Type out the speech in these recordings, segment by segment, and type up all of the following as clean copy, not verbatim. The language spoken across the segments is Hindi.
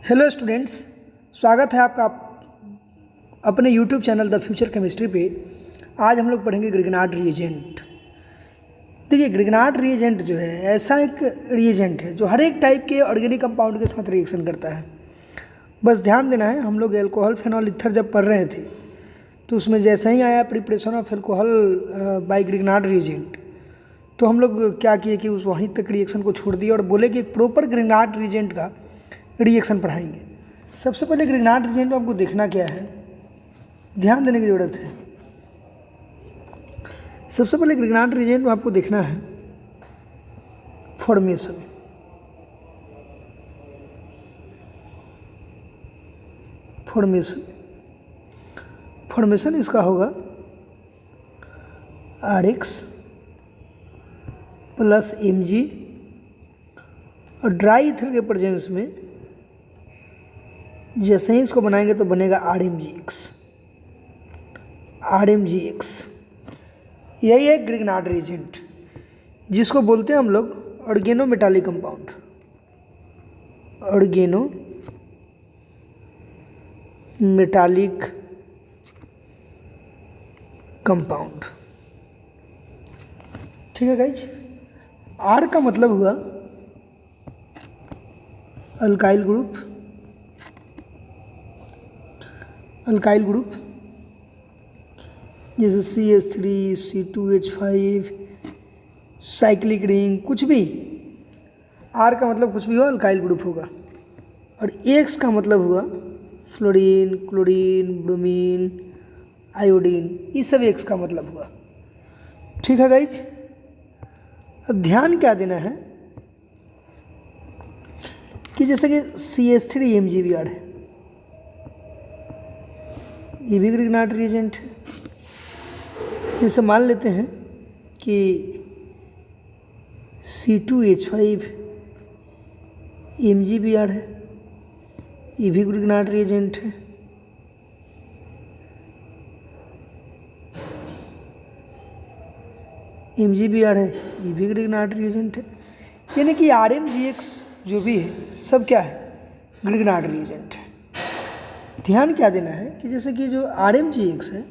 हेलो स्टूडेंट्स, स्वागत है आपका अपने YouTube channel the future chemistry पे। आज हम लोग पढ़ेंगे ग्रिग्नार्ड रिएजेंट। देखिए, ग्रिग्नार्ड रिएजेंट जो है ऐसा एक रिएजेंट है जो हर एक टाइप के ऑर्गेनिक कंपाउंड के साथ रिएक्शन करता है। बस ध्यान देना है, हम लोग एल्कोहल फेनॉल ईथर जब पढ़ रहे थे तो उसमें जैसे ही आया preparation of alcohol by Grignard reagent, तो हम लोग क्या किए कि उस वहीं तक रिएक्शन को छोड़ दिया और बोले कि एक प्रॉपर ग्रिग्नार्ड रिएजेंट का रिएक्शन पढ़ाएंगे। सबसे पहले ग्रिग्नार्ड रिएजेंट में आपको देखना क्या है, ध्यान देने की ज़रूरत है। सबसे पहले ग्रिग्नार्ड रिएजेंट में आपको देखना है फॉर्मेशन। फॉर्मेशन इसका होगा RX प्लस Mg और ड्राई ईथर के प्रेजेंस में जैसे ही इसको बनाएंगे तो बनेगा RMGX। यही है ग्रिग्नार्ड रिएजेंट, जिसको बोलते हैं हम लोग organo metallic compound. Organo metallic compound, ठीक है गाइज। R का मतलब हुआ अल्काइल ग्रुप, जैसे CH3 C2H5 साइक्लिक रिंग, कुछ भी R का मतलब कुछ भी हो अल्काइल ग्रुप होगा। और X का मतलब हुआ फ्लोरीन, क्लोरीन, ब्रोमीन, आयोडीन, ये सब X का मतलब हुआ, ठीक है गाइज। अब ध्यान क्या देना है कि जैसे कि CH3MgBr है, ये भी ग्रिग्नार्ड रिएजेंट है। जैसे मान लेते हैं कि C2H5MgBr है, ये भी ग्रिग्नार्ड रिएजेंट है। MgBr है, ये भी ग्रिग्नार्ड रिएजेंट है। यानी कि RMGX जो भी है सब क्या है, ग्रिग्नार्ड रिएजेंट है। ध्यान क्या देना है कि जैसे कि जो RMGX है,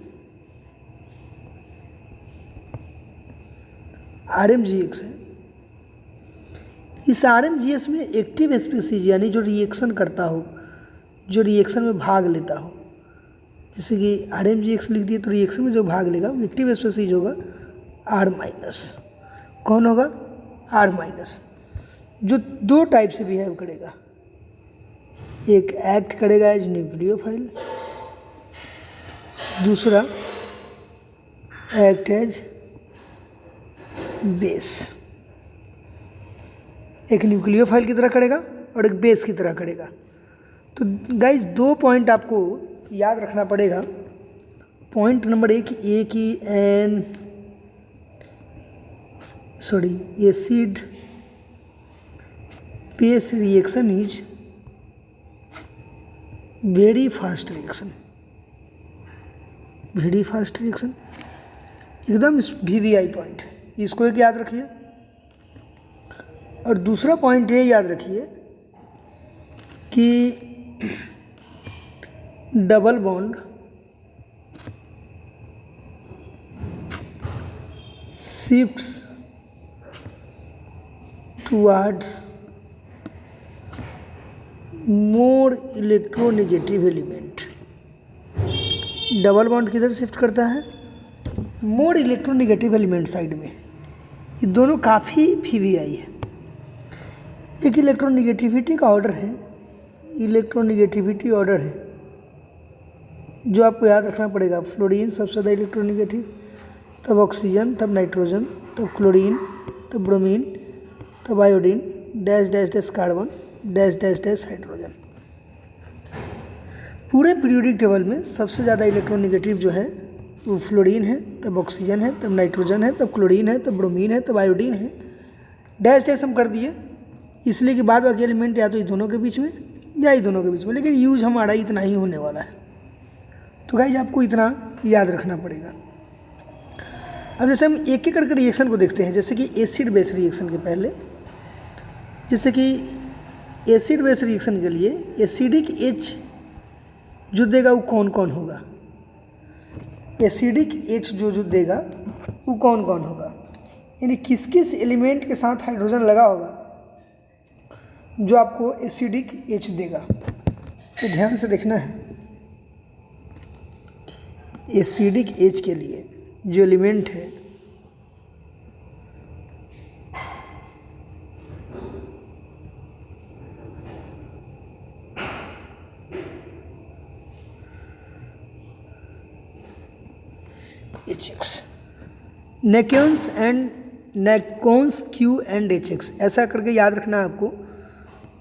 इस RMGS में एक्टिव स्पीसीज यानी जो रिएक्शन करता हो, जो रिएक्शन में भाग लेता हो, जैसे कि RMGX लिख दिए तो रिएक्शन में जो भाग लेगा वो एक्टिव स्पीसीज होगा R-। कौन होगा? R-, जो दो टाइप से बिहेव करेगा। एक एक्ट करेगा एज न्यूक्लियोफाइल, दूसरा एक्ट एज बेस। एक न्यूक्लियोफाइल की तरह करेगा और एक बेस की तरह करेगा। तो गाइज दो पॉइंट आपको याद रखना पड़ेगा। पॉइंट नंबर एक कि acid base reaction is very fast reaction, एकदम VVI पॉइंट है, इसको एक याद रखिए। और दूसरा पॉइंट ये याद रखिए कि double bond shifts towards more electronegative element. Double bond किधर शिफ्ट करता है? मोर इलेक्ट्रोनेगेटिव एलिमेंट साइड में। ये दोनों काफ़ी VVI है। एक इलेक्ट्रोनेगेटिविटी का ऑर्डर है, जो आपको याद रखना पड़ेगा। फ्लोरीन सबसे ज़्यादा इलेक्ट्रोनेगेटिव, तब ऑक्सीजन, तब नाइट्रोजन, तब क्लोरीन, तब ब्रोमीन, तब iodine, dash dash dash carbon, dash dash dash hydrogen. पूरे पीरियोडिक टेबल में सबसे ज़्यादा इलेक्ट्रोनेगेटिव जो है वो फ्लोरीन है, तब ऑक्सीजन है, तब नाइट्रोजन है, तब क्लोरीन है, तब ब्रोमीन है, तब आयोडीन है। डैश डैश हम कर दिए इसलिए कि बाद बाकी एलिमेंट या तो ये दोनों के बीच में या ये दोनों के बीच में, लेकिन यूज हमारा इतना ही होने वाला है। तो गाइस आपको इतना याद रखना पड़ेगा। अब जैसे हम एक एक करके रिएक्शन को देखते हैं, जैसे कि एसिड बेस रिएक्शन के पहले, जैसे कि एसिड बेस रिएक्शन के लिए एसिडिक एच जो देगा वो कौन कौन होगा, एसिडिक एच जो देगा वो कौन कौन होगा, यानी किस किस एलिमेंट के साथ हाइड्रोजन लगा होगा जो आपको एसिडिक एच देगा। तो ध्यान से देखना है, एसिडिक एच के लिए जो एलिमेंट है HX, नेकोन्स Q एंड HX, ऐसा करके याद रखना है आपको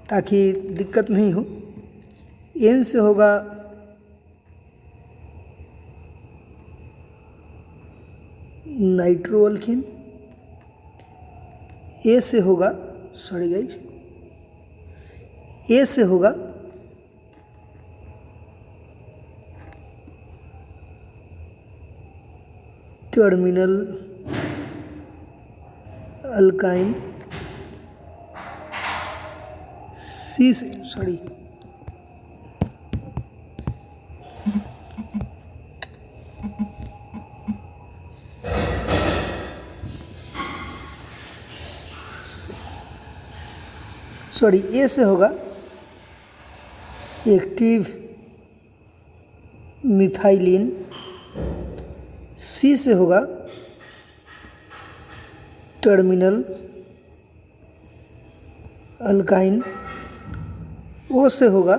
ताकि दिक्कत नहीं हो। N से होगा नाइट्रोअल्किन, A से होगा A से होगा टर्मिनल अल्काइन, C से A से होगा एक्टिव मिथाइलिन, C से होगा टर्मिनल अल्काइन, O से होगा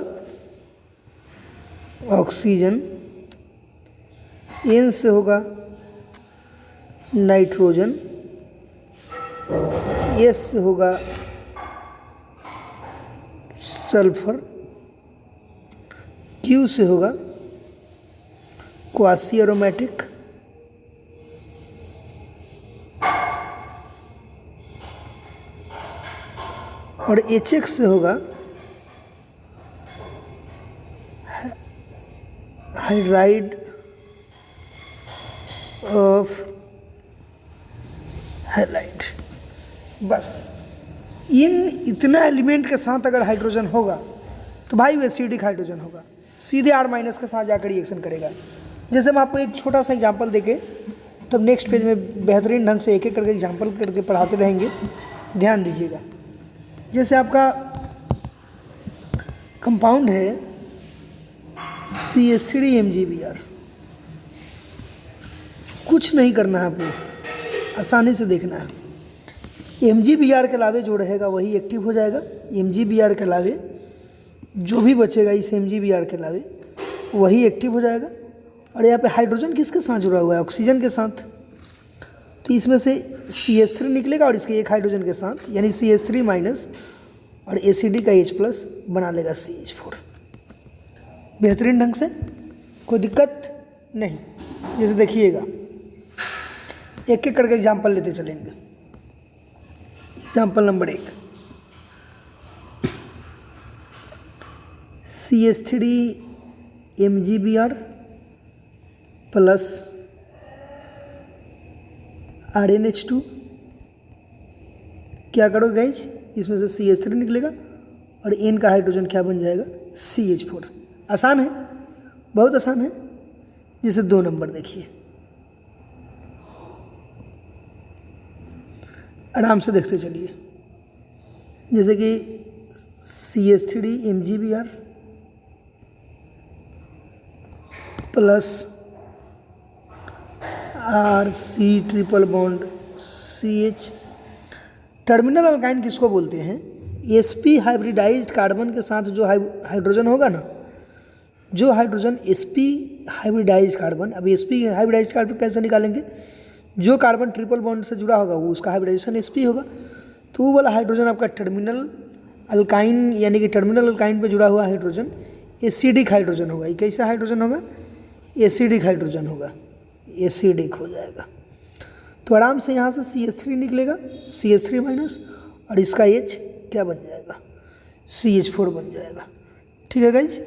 ऑक्सीजन, N से होगा नाइट्रोजन, S से होगा सल्फर, Q से होगा क्वासी एरोमेटिक, और HX से होगा हाइड्राइड ऑफ हैलाइड। बस इतना एलिमेंट के साथ अगर हाइड्रोजन होगा तो भाई वो एसिडिक हाइड्रोजन होगा, सीधे R- के साथ जाकर रिएक्शन करेगा। जैसे हम आपको एक छोटा सा एग्जांपल देके तब नेक्स्ट पेज में बेहतरीन ढंग से एक एक करके एग्जांपल करके पढ़ाते रहेंगे, ध्यान दीजिएगा। जैसे आपका कंपाउंड है CH3MgBr, कुछ नहीं करना है आपको, आसानी से देखना है। MgBr के अलावे जो रहेगा वही एक्टिव हो जाएगा, MgBr के अलावे जो भी बचेगा इस MgBr के अलावे वही एक्टिव हो जाएगा। और यहाँ पे हाइड्रोजन किसके साथ जुड़ा हुआ है, ऑक्सीजन के साथ, तो इसमें से CH3 निकलेगा और इसके एक हाइड्रोजन के साथ यानी CH3 माइनस और एसिडिक का H+ बना लेगा CH4। बेहतरीन ढंग से, कोई दिक्कत नहीं। जैसे देखिएगा एक एक करके एग्जाम्पल लेते चलेंगे। Example number 1, CH3MgBr plus RnH2, क्या करोगे गाइज, इसमें से CH3 निकलेगा और N का हाइड्रोजन क्या बन जाएगा, CH4। आसान है, बहुत आसान है। जैसे 2 नंबर देखिए, आराम से देखते चलिए। जैसे कि CH3MgBr plus RC triple bond CH। Terminal alkyne किसको बोलते हैं, sp हाइब्रिडाइज्ड कार्बन के साथ जो हाइड्रोजन होगा ना, जो हाइड्रोजन sp हाइब्रिडाइज्ड कार्बन, अब sp हाइब्रिडाइज्ड कार्बन कैसे निकालेंगे, जो कार्बन ट्रिपल बॉन्ड से जुड़ा होगा वो उसका हाइब्रिडाइजेशन sp होगा, तो वो वाला हाइड्रोजन आपका टर्मिनल अल्काइन यानी कि टर्मिनल अल्काइन पे जुड़ा हुआ हाइड्रोजन एसिडिक हाइड्रोजन होगा। ये कैसा हाइड्रोजन होगा, एसिडिक हाइड्रोजन होगा, एसिडिक हो जाएगा। तो आराम से यहाँ से CH3 निकलेगा, CH3 माइनस, और इसका H क्या बन जाएगा, CH4 बन जाएगा। ठीक है गाइज,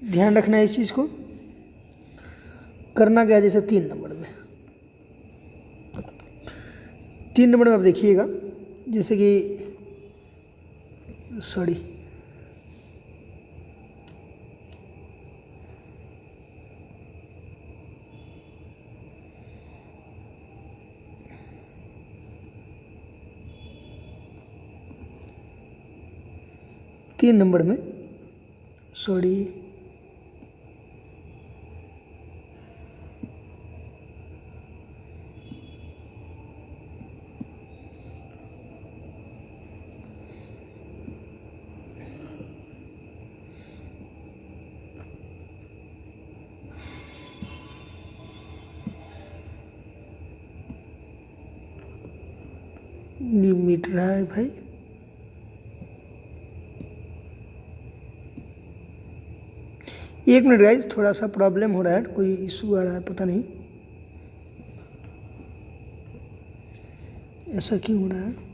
ध्यान रखना है इस चीज़ को। करना क्या, जैसे 3 नंबर में, 3 नंबर में आप देखिएगा, जैसे कि सॉरी, तीन नंबर में, सॉरी, नहीं मिट रहा है भाई। एक मिनट गाइस, थोड़ा सा प्रॉब्लम हो रहा है, कोई इशू आ रहा है, पता नहीं ऐसा क्यों हो रहा है।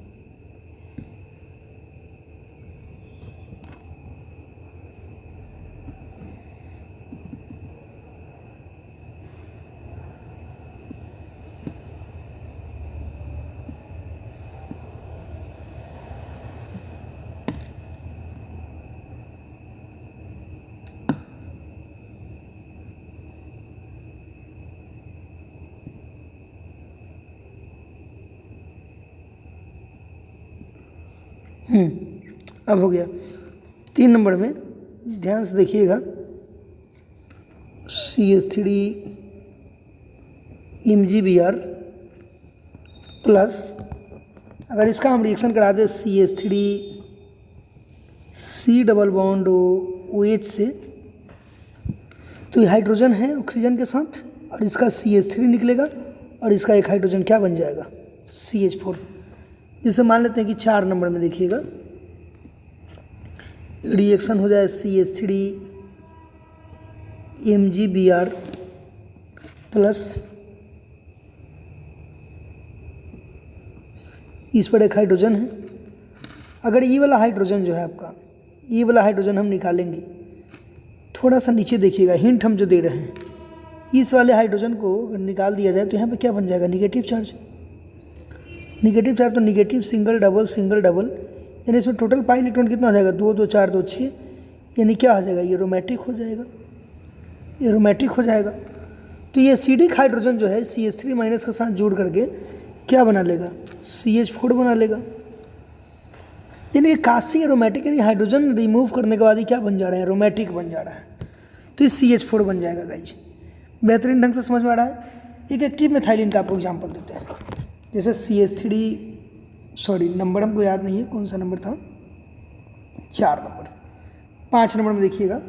अब हो गया। तीन नंबर में ध्यान से देखिएगा, CH3 MgBr प्लस, अगर इसका हम रिएक्शन करा दें CH3 C double bond OH से, तो ये हाइड्रोजन है ऑक्सीजन के साथ, और इसका CH3 निकलेगा और इसका एक हाइड्रोजन क्या बन जाएगा, CH4। जिसे मान लेते हैं कि 4 नंबर में देखिएगा रिएक्शन हो जाए CH3 MgBr प्लस, इस पर एक हाइड्रोजन है। अगर ये वाला हाइड्रोजन जो है आपका, ये वाला हाइड्रोजन हम निकालेंगे, थोड़ा सा नीचे देखिएगा, हिंट हम जो दे रहे हैं, इस वाले हाइड्रोजन को अगर निकाल दिया जाए तो यहाँ पे क्या बन जाएगा, निगेटिव चार्ज। निगेटिव चार्ज तो निगेटिव सिंगल डबल, यानी इसमें टोटल पाई इलेक्ट्रॉन कितना हो जाएगा, 2 2 4 2 6, यानी क्या हो जाएगा, ये एरोमेटिक हो जाएगा, एरोमेटिक हो जाएगा। तो ये एसिडिक हाइड्रोजन जो है CH3 माइनस के साथ जोड़ करके क्या बना लेगा, CH4 बना लेगा। यानी ये काशी एरोमेटिक, यानी हाइड्रोजन रिमूव करने के बाद ही क्या बन जा रहा है, एरोमेटिक बन जा रहा है, तो ये CH4 बन जाएगा गाइज। बेहतरीन ढंग से समझ में आ रहा है। एक एक्टिव मेथाइलिन का आपको एग्जाम्पल देते हैं, जैसे CH3, सॉरी नंबर हमको याद नहीं है कौन सा नंबर था, 4 नंबर। 5 नंबर में देखिएगा,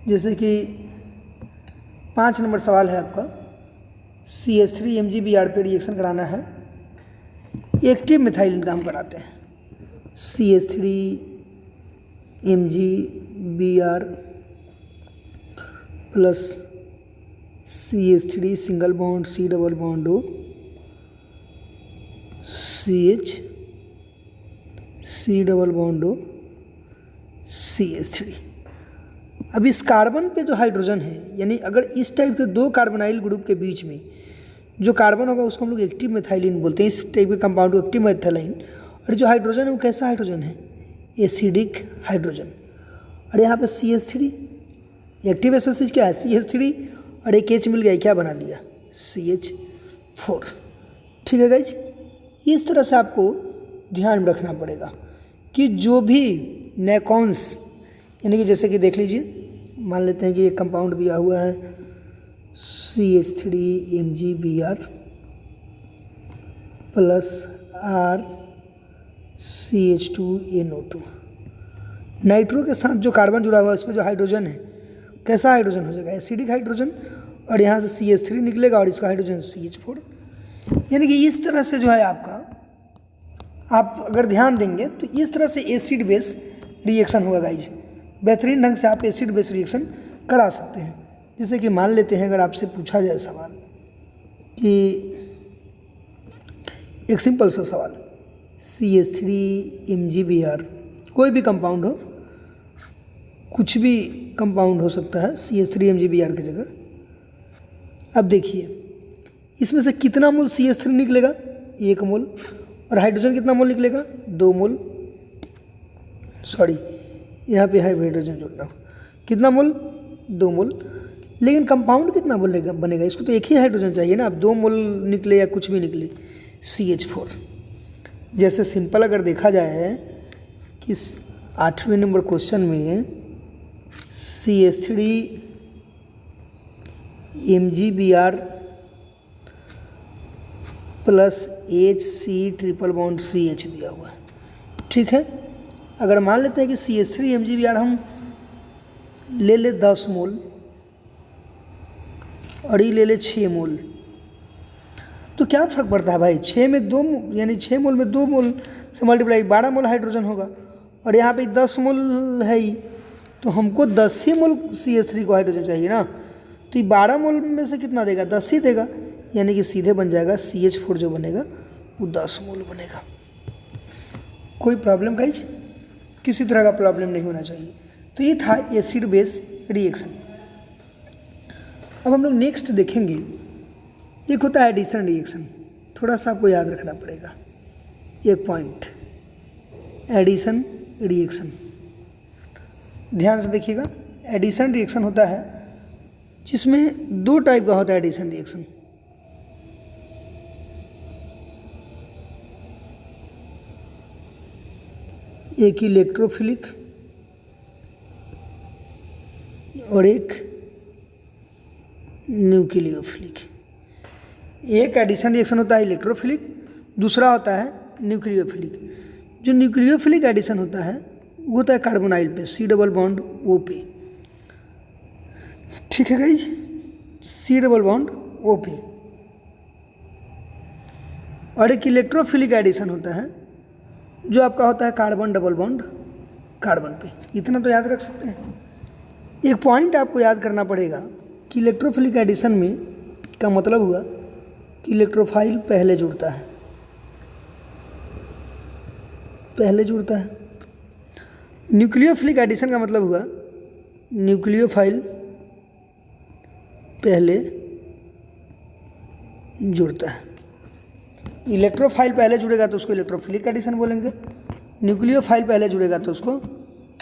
जैसे कि 5 नंबर सवाल है आपका, CH3 MgBr पे रिएक्शन कराना है, एक्टिव मेथाइलिन का हम कराते हैं, CH3 MgBr plus CH3 single bond C double bond O CH C double bond O CH3। अब इस कार्बन पे जो हाइड्रोजन है, यानी अगर इस टाइप के 2 कार्बोनाइल ग्रुप के बीच में जो कार्बन होगा उसको हम लोग एक्टिव मेथाइलिन बोलते हैं, इस टाइप के कंपाउंड को एक्टिव मेथाइलिन। और जो हाइड्रोजन है वो कैसा हाइड्रोजन है, एसिडिक हाइड्रोजन। और यहाँ पे CH3, एक्टिव स्पेसीज क्या है CH3, और एक H मिल गया, क्या बना लिया, CH4। ठीक है गाइज, इस तरह से आपको ध्यान में रखना पड़ेगा कि जो भी नेकॉन्स, यानी कि जैसे कि देख लीजिए, मान लेते हैं कि एक कंपाउंड दिया हुआ है CH3 MgBr plus R CH2 NO2, nitro के साथ जो कार्बन जुड़ा हुआ है उसमें जो हाइड्रोजन है कैसा हाइड्रोजन हो जाएगा, एसिडिक हाइड्रोजन, और यहाँ से CH3 निकलेगा और इसका हाइड्रोजन CH4। यानी कि इस तरह से जो है आपका, आप अगर ध्यान देंगे तो इस तरह से एसिड बेस रिएक्शन होगा गाइज। बेहतरीन ढंग से आप एसिड बेस रिएक्शन करा सकते हैं। जैसे कि मान लेते हैं, अगर आपसे पूछा जाए सवाल कि एक सिंपल सा सवाल, CH3 MgBr, कोई भी कंपाउंड हो, कुछ भी कंपाउंड हो सकता है CH3 MgBr की जगह। अब देखिए इसमें से कितना मोल CH3 निकलेगा, 1 मोल, और हाइड्रोजन कितना मोल निकलेगा, 2 मोल। सॉरी, यहाँ पे हाइड्रोजन जोड़ रहा हूँ। कितना मोल? 2 मोल। लेकिन कंपाउंड कितना बनेगा? इसको तो एक ही हाइड्रोजन चाहिए ना। अब 2 मोल निकले या कुछ भी निकले, CH4। जैसे सिंपल अगर देखा जाए कि 8वें नंबर क्वेश्चन में CH3 MgBr plus HC triple bond CH दिया हुआ है, ठीक है। अगर मान लेते हैं कि CH3 MgBr हम ले 10 मोल और ये ले 6 मोल, तो क्या फ़र्क पड़ता है भाई? 6 में 2 यानी 6 मोल में 2 मोल से मल्टीप्लाई 12 मोल हाइड्रोजन होगा, और यहाँ पे 10 मोल है ही, तो हमको 10 ही मोल CH3 को हाइड्रोजन चाहिए ना। तो ये 12 मोल में से कितना देगा? 10 ही देगा, यानी कि सीधे बन जाएगा CH4 जो बनेगा वो 10 मोल बनेगा। कोई प्रॉब्लम गाइस? किसी तरह का प्रॉब्लम नहीं होना चाहिए। तो ये था एसिड बेस रिएक्शन। अब हम लोग नेक्स्ट देखेंगे, एक होता है एडिशन रिएक्शन। थोड़ा सा आपको याद रखना पड़ेगा एक पॉइंट, एडिशन रिएक्शन। ध्यान से देखिएगा, एडिशन रिएक्शन होता है जिसमें 2 टाइप का होता है एडिशन रिएक्शन। एक इलेक्ट्रोफिलिक और एक न्यूक्लियोफिलिक। एक एडिशन रिएक्शन होता है इलेक्ट्रोफिलिक, दूसरा होता है न्यूक्लियोफिलिक। जो न्यूक्लियोफिलिक एडिशन होता है वो होता है कार्बोनाइल पे, C डबल बॉन्ड O पे, ठीक है guys, C double bond O पे। और एक इलेक्ट्रोफिलिक एडिशन होता है जो आपका होता है कार्बन डबल बॉन्ड कार्बन पे। इतना तो याद रख सकते हैं। एक पॉइंट आपको याद करना पड़ेगा कि इलेक्ट्रोफिलिक एडिशन में का मतलब हुआ कि इलेक्ट्रोफाइल पहले जुड़ता है, न्यूक्लियोफिलिक एडिशन का मतलब हुआ न्यूक्लियोफाइल पहले जुड़ता है। इलेक्ट्रोफाइल पहले जुड़ेगा तो उसको इलेक्ट्रोफिलिक एडिशन बोलेंगे, न्यूक्लियोफाइल पहले जुड़ेगा तो उसको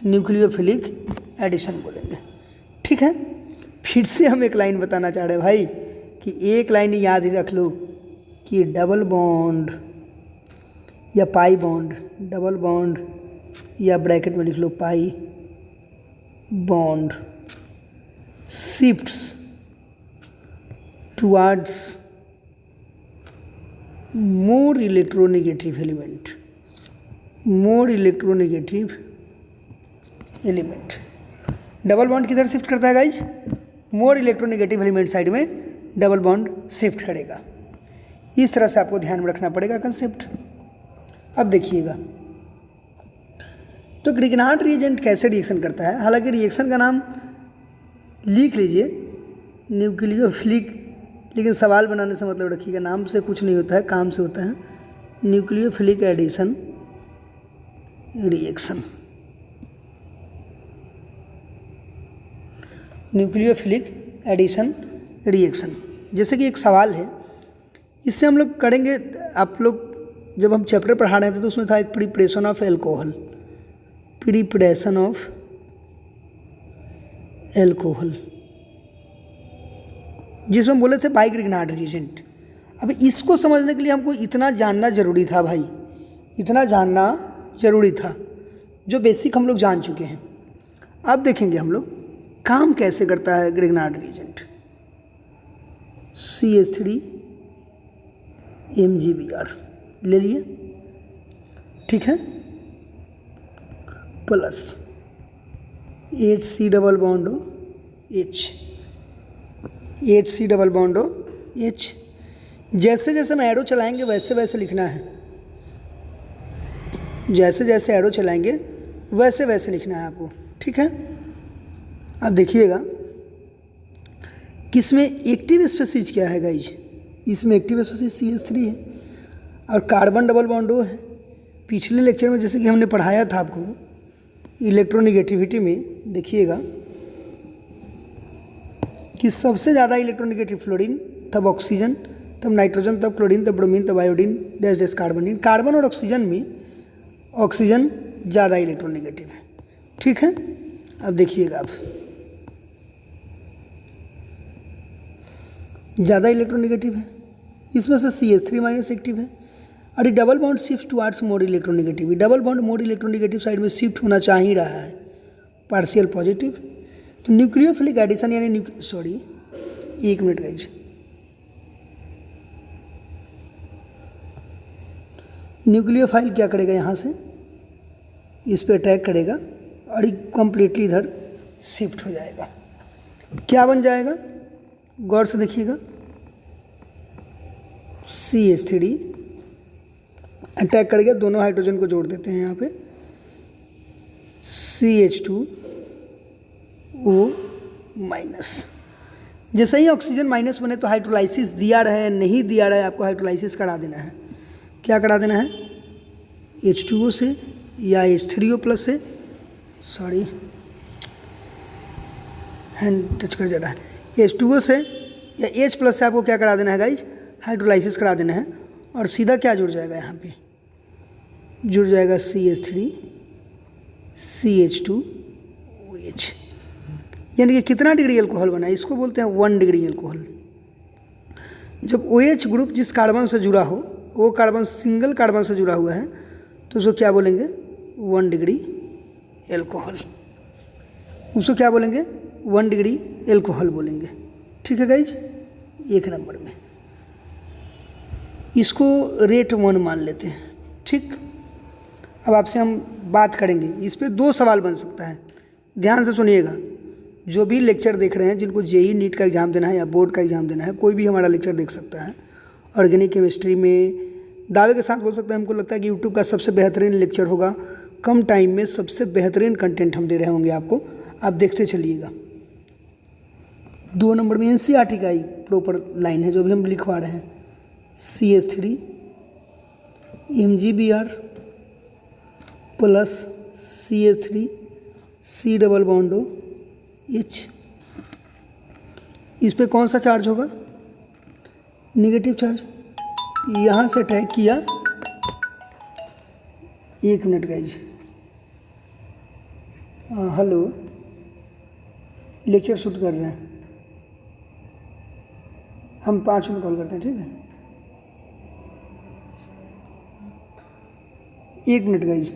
न्यूक्लियोफिलिक एडिशन बोलेंगे, ठीक है। फिर से हम एक लाइन बताना चाह रहे हैं भाई कि एक लाइन याद ही रख लो कि डबल बॉन्ड या पाई बॉन्ड, डबल बॉन्ड या ब्रैकेट में लिख लो pi bond shifts towards more electronegative element. Double bond किधर शिफ्ट करता है guys? More electronegative element side में डबल बॉन्ड शिफ्ट करेगा। इस तरह से आपको ध्यान में रखना पड़ेगा कंसेप्ट। अब देखिएगा, तो ग्रिग्नार्ड रिएजेंट कैसे रिएक्शन करता है? हालांकि रिएक्शन का नाम लिख लीजिए न्यूक्लियोफिलिक, लेकिन सवाल बनाने से मतलब रखिएगा, नाम से कुछ नहीं होता है, काम से होता है। Nucleophilic addition reaction, nucleophilic addition reaction. जैसे कि एक सवाल है, इससे हम लोग करेंगे। आप लोग जब हम चैप्टर पढ़ा रहे थे तो उसमें था एक प्रिपरेशन ऑफ एल्कोहल, जिसमें बोले थे बाई ग्रिग्नार्ड रिएजेंट। अब इसको समझने के लिए हमको इतना जानना जरूरी था भाई, इतना जानना जरूरी था, जो बेसिक हम लोग जान चुके हैं। अब देखेंगे हम लोग काम कैसे करता है ग्रिग्नार्ड रिएजेंट। CH3 MgBr ले लिए, ठीक है, plus HC double bond H, HC double bond H। जैसे जैसे हम एरो चलाएंगे वैसे वैसे लिखना है, जैसे जैसे एरो चलाएंगे वैसे वैसे लिखना है आपको, ठीक है। अब देखिएगा किसमें एक्टिव स्पीशीज क्या है गाइज? इसमें एक्टिव स्पीशीज CH3 है और कार्बन डबल बॉन्ड O है। पिछले लेक्चर में जैसे कि हमने पढ़ाया था आपको इलेक्ट्रोनेगेटिविटी में, देखिएगा कि सबसे ज़्यादा इलेक्ट्रोनेगेटिव फ्लोरीन, तब ऑक्सीजन, तब नाइट्रोजन, तब क्लोरीन, तब ब्रोमीन, तब iodine, dash dash carbon. Carbon और ऑक्सीजन में ऑक्सीजन ज़्यादा इलेक्ट्रोनेगेटिव है। ठीक है, अब देखिएगा आप, ज़्यादा इलेक्ट्रोनेगेटिव है, इसमें से CH3 माइनस एक्टिव है और ये double bond shift towards more electronegative, double bond more electronegative side में शिफ्ट होना चाह ही रहा है, पार्शियल पॉजिटिव। तो न्यूक्लियोफिलिक एडिशन यानी एक मिनट गाइज, न्यूक्लियोफाइल क्या करेगा, यहाँ से इस पे अटैक करेगा और ये कंप्लीटली इधर शिफ्ट हो जाएगा। क्या बन जाएगा, गौर से देखिएगा, CH3 अटैक कर गया, दोनों हाइड्रोजन को जोड़ देते हैं यहाँ पे, CH2O माइनस। जैसे ही ऑक्सीजन माइनस बने तो हाइड्रोलाइसिस दिया रहे नहीं दिया रहे, आपको हाइड्रोलाइसिस करा देना है। क्या करा देना है, H2O से या H3O प्लस से, सॉरी हैंड टच कर जा रहा है, H2O से या H प्लस से आपको क्या करा देना है गाइज, हाइड्रोलाइसिस करा देना है। और सीधा क्या जुड़ जाएगा, यहाँ पे जुड़ जाएगा CH3 CH2OH, यानी कि कितना डिग्री एल्कोहल बना है, इसको बोलते हैं 1 डिग्री एल्कोहल। जब OH ग्रुप जिस कार्बन से जुड़ा हो, वो कार्बन सिंगल कार्बन से जुड़ा हुआ है, तो उसको क्या बोलेंगे, 1 डिग्री एल्कोहल, उसको क्या बोलेंगे, 1 डिग्री एल्कोहल बोलेंगे। ठीक है गाइज, 1 नंबर में इसको रेट 1 मान लेते हैं। ठीक, अब आपसे हम बात करेंगे, इस पे 2 सवाल बन सकता है, ध्यान से सुनिएगा। जो भी लेक्चर देख रहे हैं, जिनको JEE नीट का एग्ज़ाम देना है या बोर्ड का एग्ज़ाम देना है, कोई भी हमारा लेक्चर देख सकता है। ऑर्गेनिक केमिस्ट्री में दावे के साथ बोल सकते हैं, हमको लगता है कि यूट्यूब का सबसे बेहतरीन लेक्चर होगा, कम टाइम में सबसे बेहतरीन कंटेंट हम दे रहे होंगे आपको, आप देखते चलिएगा। 2 नंबर में NCERT का ही प्रॉपर लाइन है जो भी हम लिखवा रहे हैं, CH3 MgBr plus CH3 C double bond H, इस पे कौन सा चार्ज होगा, नेगेटिव चार्ज। यहाँ से अटैक किया, 1 minute guys, hello, lecture shoot कर रहे हैं हम, 5 मिनट कॉल करते हैं, ठीक है, 1 मिनट गाइज।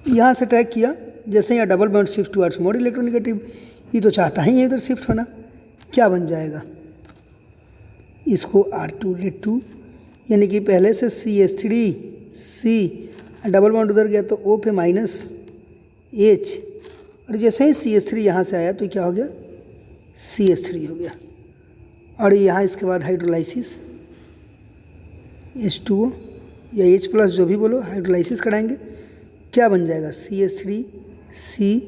यहाँ से अटैक किया, जैसे यहाँ double bond shift towards more electronegative, ये तो चाहता ही है इधर शिफ्ट होना। क्या बन जाएगा, इसको R2 लेट 2, यानी कि पहले से CH3 C डबल बॉन्ड उधर गया तो O पे माइनस H, और जैसे ही CH3 यहाँ से आया तो क्या हो गया, CH3 हो गया। और यहाँ इसके बाद हाइड्रोलाइसिस H2O या H प्लस जो भी बोलो, हाइड्रोलाइसिस कराएंगे, क्या बन जाएगा, CH3 C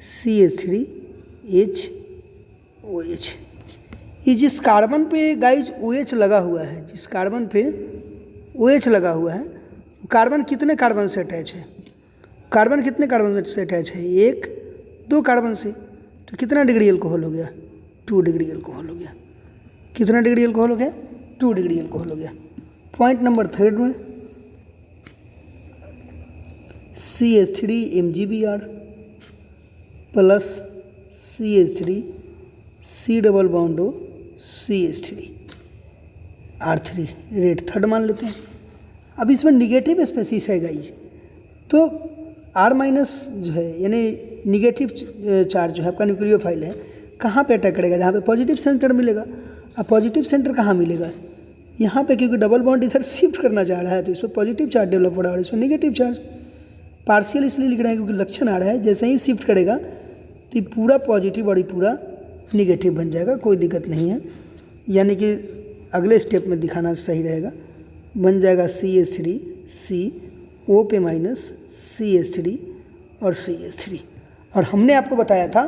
CH3 H OH। ये जिस कार्बन पे गाइज OH लगा हुआ है, जिस कार्बन पे OH लगा हुआ है, कार्बन कितने कार्बन से अटैच है, कार्बन कितने कार्बन से अटैच है, 1 2 कार्बन से, तो कितना डिग्री एल्कोहल हो गया, 2 डिग्री एल्कोहल हो गया। कितना डिग्री एल्कोहल हो गया, 2 डिग्री एल्कोहल हो गया। पॉइंट नंबर 3 में CH3 MgBr plus CH3 C double bond O CH3 R3 rate 3 मान लेते हैं। अब इसमें निगेटिव स्पेसिस है गाइज, तो R माइनस जो है यानी निगेटिव चार्ज जो है आपका न्यूक्लियोफाइल है, कहाँ पे अटैक करेगा, जहाँ पे पॉजिटिव सेंटर मिलेगा। अब पॉजिटिव सेंटर कहाँ मिलेगा, यहाँ पे, क्योंकि डबल बॉन्ड इधर शिफ्ट करना चाह रहा है तो इसमें पॉजिटिव चार्ज डेवलप हो रहा है और इसमें निगेटिव चार्ज। पार्शियल इसलिए लिख रहे हैं क्योंकि लक्षण आ रहा है, जैसे ही शिफ्ट करेगा तो पूरा पॉजिटिव और पूरा निगेटिव बन जाएगा, कोई दिक्कत नहीं है। यानी कि अगले स्टेप में दिखाना सही रहेगा, बन जाएगा CH3 C O पे माइनस CH3 और CH3। और हमने आपको बताया था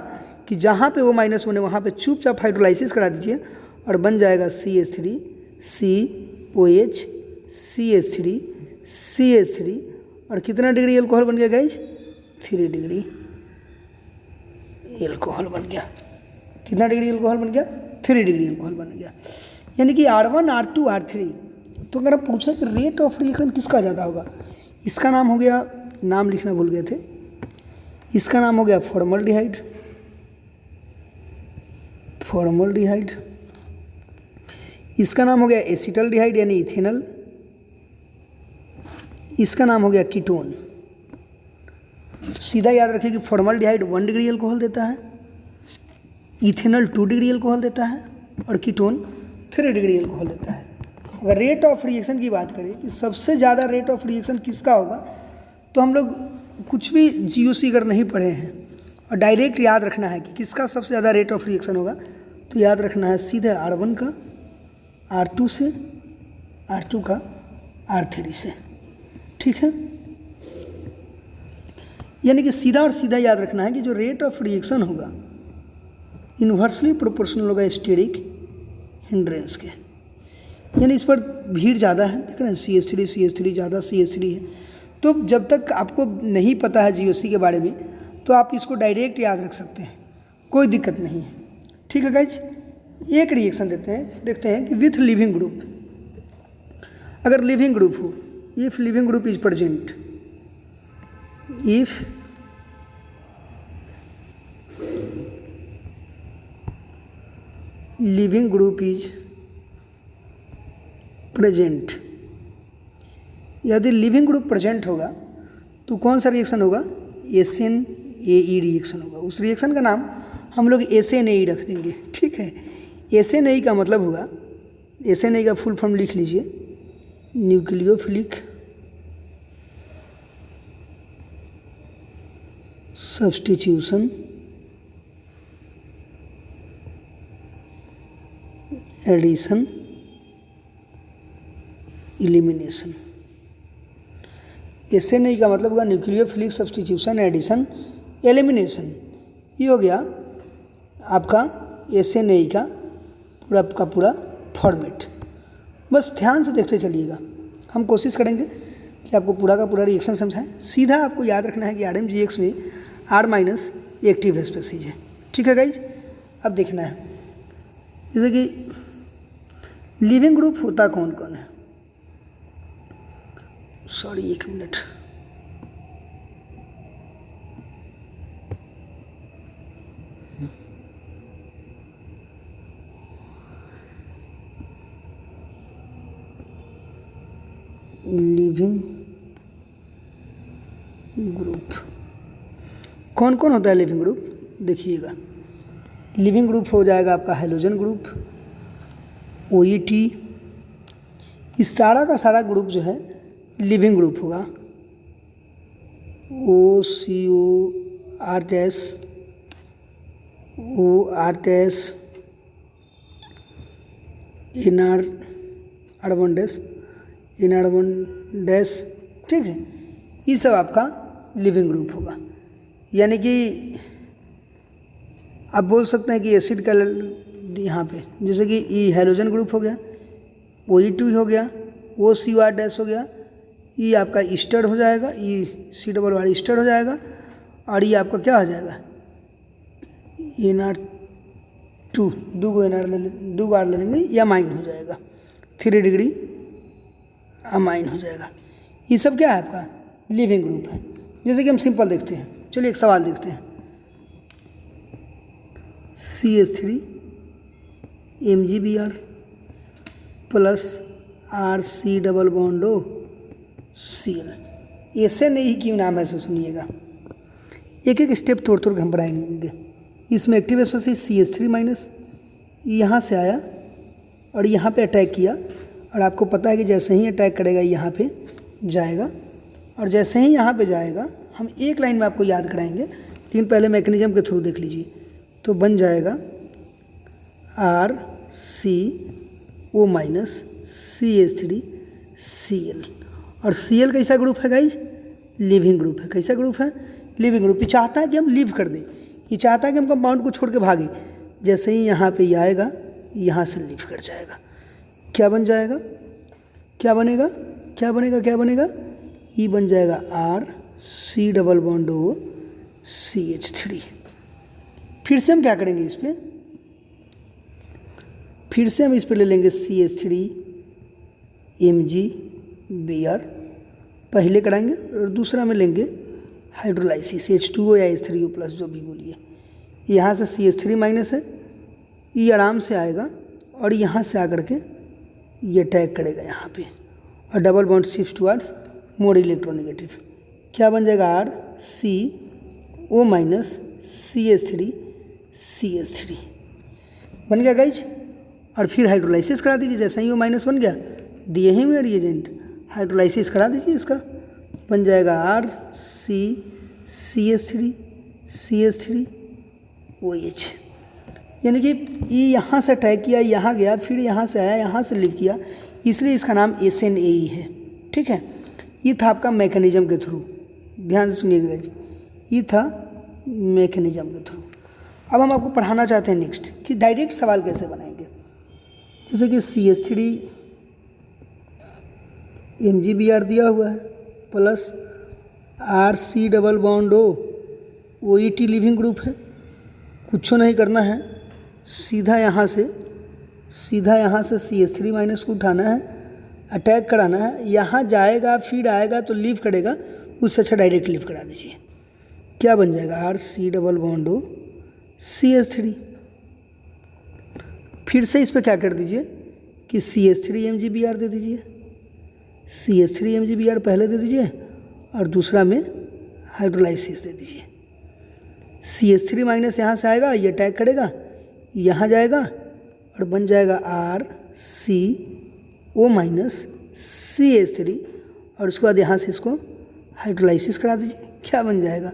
कि जहाँ पे O माइनस बने वहाँ पे चुपचाप हाइड्रोलाइसिस करा दीजिए और बन जाएगा CH3 C OH CH3 CH3 और कितना डिग्री एल्कोहल बन गया गाइज? 3 डिग्री एल्कोहल बन गया। कितना डिग्री एल्कोहल बन गया? 3 डिग्री एल्कोहल बन गया। यानी कि R1 R2 R3। तो अगर आप पूछा कि रेट ऑफ रिएक्शन किसका ज़्यादा होगा, इसका नाम हो गया, नाम लिखना भूल गए थे, इसका नाम हो गया फॉर्मल्डिहाइड। फॉर्मल्डिहाइड। इसका नाम हो गया एसिटल्डिहाइड यानी इथेनॉल। इसका नाम हो गया कीटोन। तो सीधा याद रखिए कि फॉर्मल्डिहाइड 1 डिग्री एल्कोहल देता है, इथेनॉल 2 डिग्री एल्कोहल देता है और कीटोन 3 डिग्री एल्कोहल देता है। अगर रेट ऑफ रिएक्शन की बात करें कि सबसे ज़्यादा रेट ऑफ रिएक्शन किसका होगा, तो हम लोग कुछ भी GOC अगर नहीं पढ़े हैं और डायरेक्ट याद रखना है कि किसका सबसे ज़्यादा रेट ऑफ रिएक्शन होगा, तो याद रखना है सीधे R1 का R2 से, R2 का R3 से। ठीक है, यानी कि सीधा और सीधा याद रखना है कि जो रेट ऑफ रिएक्शन होगा इन्वर्सली प्रोपोर्शनल होगा स्टेरिक हिंड्रेंस के। यानी इस पर भीड़ ज़्यादा है, देख रहे हैं CH3 ज़्यादा CH3 है। तो जब तक आपको नहीं पता है GOC के बारे में, तो आप इसको डायरेक्ट याद रख सकते हैं, कोई दिक्कत नहीं है। ठीक है गाइज, एक रिएक्शन देखते हैं कि विथ लिविंग ग्रुप, अगर लिविंग ग्रुप हो, if leaving group is present, if leaving group is present, यदि लिविंग ग्रुप प्रेजेंट होगा तो कौन सा रिएक्शन होगा? SNAE रिएक्शन होगा। उस रिएक्शन का नाम हम लोग SNAE रख देंगे। ठीक है, SNAE का मतलब होगा, SNAE का फुल फॉर्म लिख लीजिए, nucleophilic substitution addition elimination. SNAE का मतलब होगा न्यूक्लियोफिलिक सब्स्टिट्यूशन एडिशन एलिमिनेशन। ये हो गया आपका SNAE का पूरा फॉर्मेट। बस ध्यान से देखते चलिएगा, हम कोशिश करेंगे कि आपको पूरा का पूरा रिएक्शन समझाएं। सीधा आपको याद रखना है कि RMGX में R- एक्टिव स्पीशीज है। ठीक है गाइज, अब देखना है जैसे कि लिविंग ग्रुप होता कौन कौन है। सॉरी, 1 मिनट, लिविंग ग्रुप कौन कौन होता है? लिविंग ग्रुप देखिएगा, लिविंग ग्रुप हो जाएगा आपका हैलोजन ग्रुप, OET, इस सारा का सारा ग्रुप जो है लिविंग ग्रुप होगा। OCO R-, OR-, NR1-, ठीक है, ये सब आपका लिविंग ग्रुप होगा। यानी कि आप बोल सकते हैं कि एसिड का यहाँ पे जैसे कि ये हैलोजन ग्रुप हो गया, OE2 हो गया, OCOR- हो गया, ये आपका ईस्टर हो जाएगा, ये C ईस्टर हो जाएगा, और ये आपका क्या हो जाएगा? NR2, दो R ले लेंगे, ये अमाइन हो जाएगा, 3 डिग्री अमाइन हो जाएगा। ये सब क्या है? आपका लिविंग ग्रुप है। जैसे कि हम सिंपल देखते हैं, चलिए एक सवाल देखते हैं। CH3 MgBr plus RC double bond Cl, SNAE क्यों नाम है सो सुनिएगा, एक एक स्टेप तोड़ तोड़ के हम बढ़ाएंगे। इसमें एक्टिव स्पीशीज CH3- यहाँ से आया और यहाँ पे अटैक किया, और आपको पता है कि जैसे ही अटैक करेगा यहाँ पे जाएगा, और जैसे ही यहाँ पे जाएगा हम एक लाइन में आपको याद कराएंगे, लेकिन पहले मैकेनिज्म के थ्रू देख लीजिए। तो बन जाएगा RCO- CH3Cl, और Cl कैसा ग्रुप है गाइज? लिविंग ग्रुप है। कैसा ग्रुप है? Leaving group. ये चाहता है कि हम लिव कर दें, ये चाहता है कि हम कंपाउंड को छोड़ के भागे। जैसे ही यहाँ पे आएगा, यहाँ से लिव कर जाएगा। क्या बन जाएगा? क्या बनेगा? क्या बनेगा? क्या बनेगा? ई बन जाएगा R C double bond O CH3। फिर से हम क्या करेंगे इस पर, फिर से हम इस पर ले लेंगे CH3 MgBr, पहले कराएंगे, और दूसरा में लेंगे हाइड्रोलाइसिस H2O या H3O प्लस जो भी बोलिए। यहाँ से CH3 माइनस है, ये आराम से आएगा और यहाँ से आकर के ये अटैक करेगा यहाँ पे, और double bond shift towards more electronegative. क्या बन जाएगा आर सी ओ माइनस CH3 बन गया गाइज। और फिर हाइड्रोलाइसिस करा दीजिए, जैसा ही वो माइनस बन गया, दिए ही में रिएजेंट, हाइड्रोलाइसिस करा दीजिए, इसका बन जाएगा आर सी CH3 OH। यानी कि ये यहाँ से अटैक किया, यहाँ गया, फिर यहाँ से आया, यहाँ से लिव किया, इसलिए इसका नाम SNAE है। ठीक है, ये था आपका मैकेनिज्म के थ्रू, ध्यान से सुनिएगा गाइज, ये था मैकेनिज्म के थ्रू। अब हम आपको पढ़ाना चाहते हैं नेक्स्ट कि डायरेक्ट सवाल कैसे बनाएंगे। जैसे कि CH3 MgBr दिया हुआ है plus RC double bond O OET leaving group है, कुछ नहीं करना है, सीधा यहाँ से CH3 माइनस को उठाना है, अटैक कराना है, यहाँ जाएगा फिर आएगा तो लीव करेगा, उससे अच्छा डायरेक्ट लीव करा दीजिए। क्या बन जाएगा RC double bond O CH3। फिर से इस पर क्या कर दीजिए कि CH3 MgBr दे दीजिए, CH3 MgBr पहले दे दीजिए और दूसरा में हाइड्रोलाइसिस दे दीजिए। CH3 माइनस यहाँ से आएगा, ये अटैक करेगा, यहाँ जाएगा और बन जाएगा RCO माइनस CH3, और उसके बाद यहाँ से इसको हाइड्रोलाइसिस करा दीजिए। क्या बन जाएगा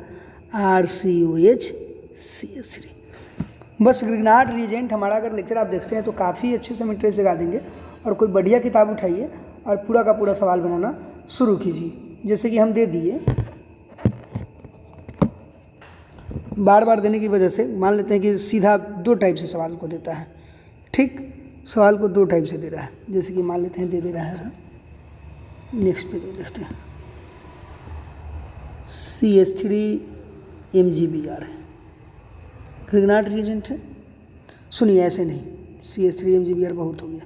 RCOH CH3। बस ग्रिग्नार्ड रिएजेंट हमारा अगर लेक्चर आप देखते हैं तो काफ़ी अच्छे से हम इंटरेस्ट जगा देंगे, और कोई बढ़िया किताब उठाइए और पूरा का पूरा सवाल बनाना शुरू कीजिए। जैसे कि हम दे दिए, बार बार देने की वजह से मान लेते हैं कि सीधा 2 टाइप से सवाल को देता है। ठीक, सवाल को 2 टाइप से दे रहा है, जैसे कि मान लेते हैं दे रहा है, नेक्स्ट पेज में देखते हैं, CH3 MgBr है, ग्रिग्नार्ड रिएजेंट है। सुनिए ऐसे नहीं, CH3 MgBr बहुत हो गया,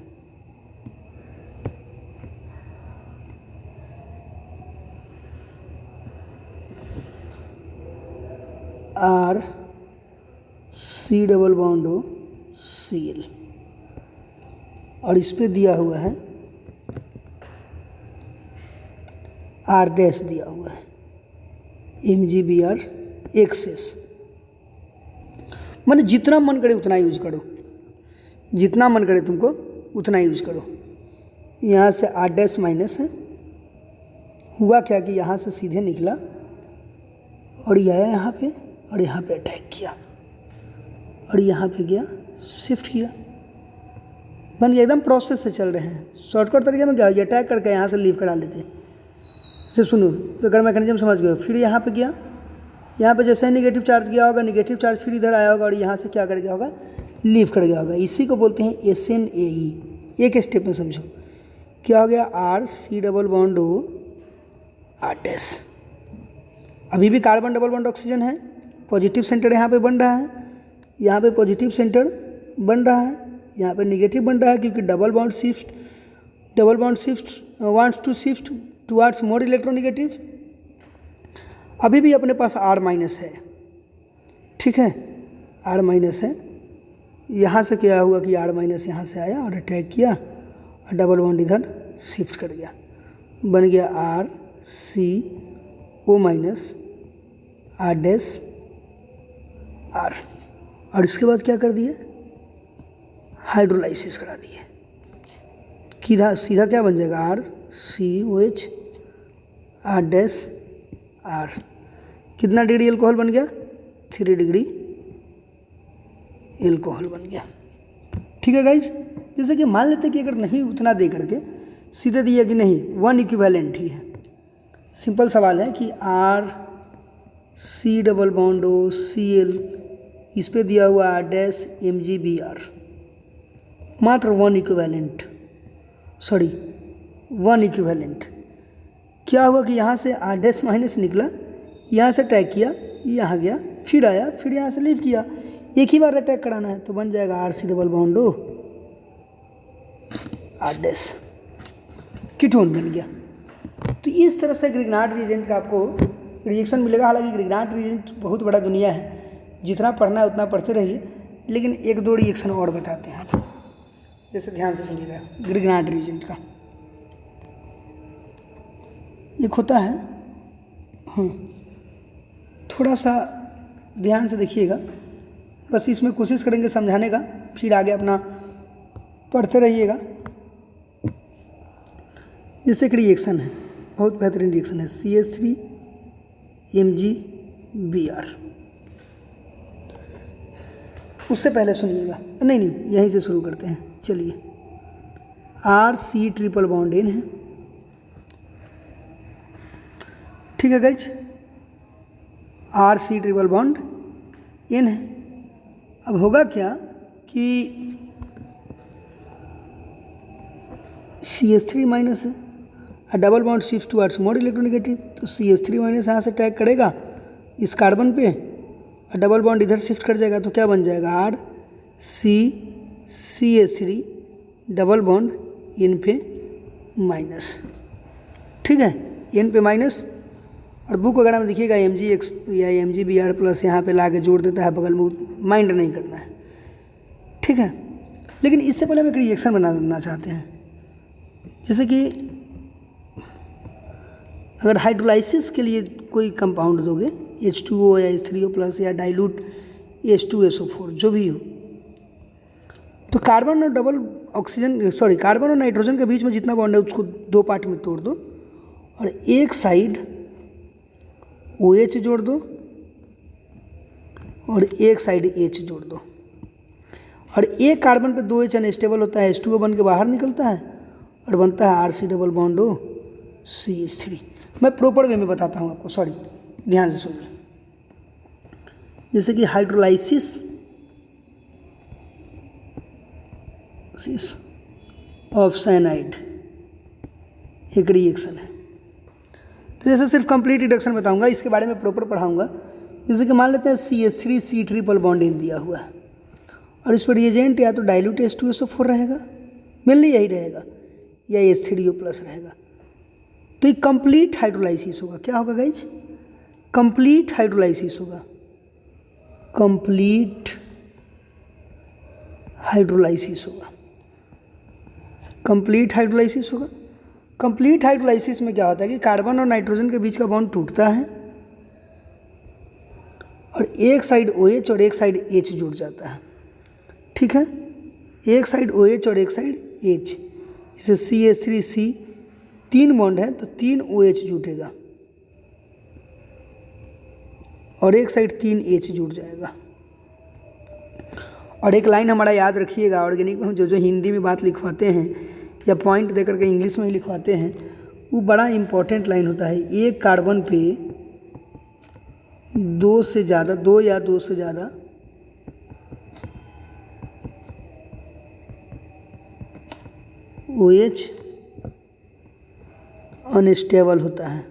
RC double bond O Cl, और इस पे दिया हुआ है R डैश दिया हुआ है MgBr एक्सेस। मैंने जितना मन करे उतना यूज करो, जितना मन करे तुमको उतना यूज करो। यहाँ से R डैश माइनस है, हुआ क्या कि यहाँ से सीधे निकला और ये आया यहाँ पे, और यहाँ पे अटैक किया, और यहाँ पे गया शिफ्ट किया, बन गया। एकदम प्रोसेस से चल रहे हैं, शॉर्टकट तरीके में क्या, ये अटैक करके यहाँ से लीव करा लेते। अच्छा सुनो, तो अगर मैकेनिज्म समझ गए, फिर यहाँ पे गया, यहाँ पे जैसे ही निगेटिव चार्ज गया होगा, निगेटिव चार्ज फिर इधर आया होगा और यहाँ से क्या कर गया होगा, लीव कर गया होगा। इसी को बोलते हैं SNAE। एक स्टेप में समझो, क्या हो गया RC double bond O R dash. अभी भी कार्बन डबल बॉन्ड ऑक्सीजन है, पॉजिटिव सेंटर यहाँ पे बन रहा है, यहाँ पे पॉजिटिव सेंटर बन रहा है, यहाँ पे निगेटिव बन रहा है, क्योंकि double bond shift wants to shift towards more electronegative. अभी भी अपने पास R माइनस है, ठीक है, R माइनस है। यहाँ से क्या हुआ कि R माइनस यहाँ से आया और अटैक किया, और डबल बॉन्ड इधर शिफ्ट कर गया, बन गया RCO minus R dash R। और इसके बाद क्या कर दिए, हाइड्रोलाइसिस करा दिए। सीधा क्या बन जाएगा RCOH R डैश R। कितना डिग्री एल्कोहल बन गया, 3 डिग्री एल्कोहल बन गया। ठीक है गाइज, जैसे कि मान लेते हैं कि अगर नहीं उतना दे करके सीधे दिया कि नहीं 1 इक्विवेलेंट ही है, सिंपल सवाल है कि RC double bond O Cl, इस पे दिया हुआ R डैश MgBr, मात्र 1 इक्विवेलेंट, क्या हुआ कि यहाँ से आर डैश माइनस निकला, यहाँ से अटैक किया, यहाँ गया, फिर आया, फिर यहाँ से लीव किया, एक ही बार अटैक कराना है, तो बन जाएगा R C double bond O R dash, ketone बन गया। तो इस तरह से ग्रिग्नार्ड रिएजेंट का आपको रिएक्शन मिलेगा। हालांकि ग्रिग्नार्ड रिएजेंट बहुत बड़ा दुनिया है, जितना पढ़ना है उतना पढ़ते रहिए, लेकिन एक दो रिएक्शन और बताते हैं आपको, जैसे ध्यान से सुनिएगा। ग्रिग्नार्ड रिएजेंट का एक होता है, थोड़ा सा ध्यान से देखिएगा, बस इसमें कोशिश करेंगे समझाने का, फिर आगे अपना पढ़ते रहिएगा। जैसे एक रिएक्शन है, बहुत बेहतरीन रिएक्शन है, CH3 MgBr। उससे पहले सुनिएगा, नहीं यहीं से शुरू करते हैं, चलिए। RC ट्रिपल बॉन्ड N है, ठीक है guys, RC triple bond N है। अब होगा क्या कि CH3 माइनस है, double bond shift towards more electronegative, तो CH3 माइनस यहाँ से अटैक करेगा इस कार्बन पे, और डबल बॉन्ड इधर शिफ्ट कर जाएगा, तो क्या बन जाएगा RCCH3 डबल बॉन्ड N पे माइनस, ठीक है, N पे माइनस। और बुक वगैरह में देखिएगा MgX या MgBr प्लस यहाँ पे ला के जोड़ देता है बगल में, माइंड नहीं करना है, ठीक है। लेकिन इससे पहले हम एक रिएक्शन बनाना चाहते हैं, जैसे कि अगर हाइड्रोलाइसिस के लिए कोई कंपाउंड दोगे, H2O या H3O प्लस या डाइल्यूट H2SO4 जो भी हो, तो कार्बन और कार्बन और नाइट्रोजन के बीच में जितना बॉन्ड है उसको दो पार्ट में तोड़ दो, और एक साइड OH जोड़ दो और एक साइड H जोड़ दो, और एक कार्बन पे 2H अनस्टेबल होता है, H2O बन के बाहर निकलता है और बनता है RC double bond O CH3। मैं प्रॉपर वे में बताता हूँ आपको, सॉरी, ध्यान से सुनिए। जैसे कि हाइड्रोलाइसिस ऑफ साइनाइड एक रिएक्शन है। तो जैसे सिर्फ कंप्लीट रिडक्शन बताऊंगा, इसके बारे में प्रॉपर पढ़ाऊंगा। जैसे कि मान लेते हैं CH3 C triple bond in दिया हुआ है, और इस पर रिएजेंट या तो डाइल्यूट H2SO4 रहेगा, मेनली यही रहेगा, या H3O प्लस रहेगा, तो ये कंप्लीट हाइड्रोलाइसिस होगा। क्या होगा गाइज? कंप्लीट हाइड्रोलाइसिस होगा, कंप्लीट हाइड्रोलाइसिस होगा, कंप्लीट हाइड्रोलाइसिस होगा। कंप्लीट हाइड्रोलाइसिस में क्या होता है कि कार्बन और नाइट्रोजन के बीच का बॉन्ड टूटता है, और एक साइड OH और एक साइड H जुड़ जाता है, ठीक है, एक साइड OH और एक साइड H। जैसे CH3C 3 बॉन्ड है तो 3 OH जुटेगा, और एक साइड 3 H जुड़ जाएगा। और एक लाइन हमारा याद रखिएगा, ऑर्गेनिक में हम जो हिंदी में बात लिखवाते हैं या पॉइंट देकर के इंग्लिश में ही लिखवाते हैं, वो बड़ा इम्पोर्टेंट लाइन होता है। एक कार्बन पे 2 या 2 से ज़्यादा OH अनस्टेबल होता है,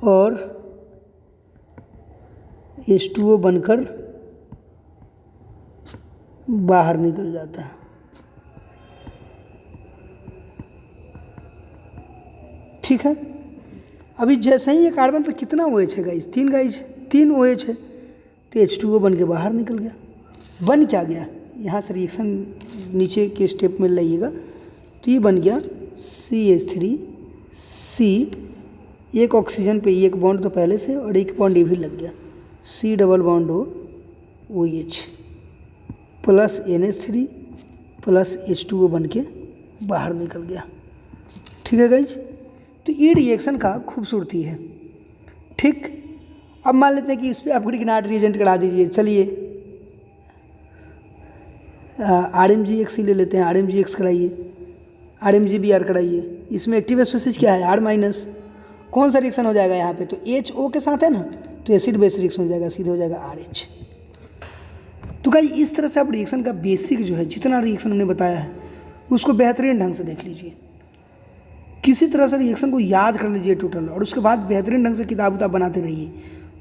और H2O बनकर बाहर निकल जाता है, ठीक है। अभी जैसे ही ये कार्बन पे कितना OH है गाइस, 3 OH है, तो H2O बन के बाहर निकल गया। बन क्या गया, यहाँ से रिएक्शन नीचे के स्टेप में लाइएगा, तो ये बन गया CH3C, एक ऑक्सीजन पे एक बॉन्ड तो पहले से, और एक बॉन्ड ये भी लग गया, C double bond OH plus NH3 plus H2O बन के बाहर निकल गया, ठीक है गाइज। तो ये रिएक्शन का खूबसूरती है, ठीक। अब मान लेते हैं कि इस पर आप ग्रिग्नार्ड रिएजेंट करा दीजिए, चलिए RMgX ले लेते हैं, RMgX कराइए, RMgBr कराइए। इसमें एक्टिव स्पेसिस क्या है, R माइनस। कौन सा रिएक्शन हो जाएगा यहाँ पे, तो HO के साथ है ना, तो एसिड बेस रिएक्शन हो जाएगा, सीधे हो जाएगा RH। तो गाइस इस तरह से आप रिएक्शन का बेसिक जो है, जितना रिएक्शन हमने बताया है उसको बेहतरीन ढंग से देख लीजिए। किसी तरह से रिएक्शन को याद कर लीजिए टोटल, और उसके बाद बेहतरीन ढंग से किताब उताब बनाते रहिए।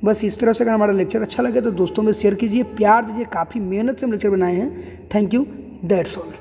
बस इस तरह से अगर हमारा लेक्चर अच्छा लगे तो दोस्तों में शेयर कीजिए, प्यार दीजिए। काफ़ी मेहनत से हम लेक्चर बनाए हैं। Thank you, that's all.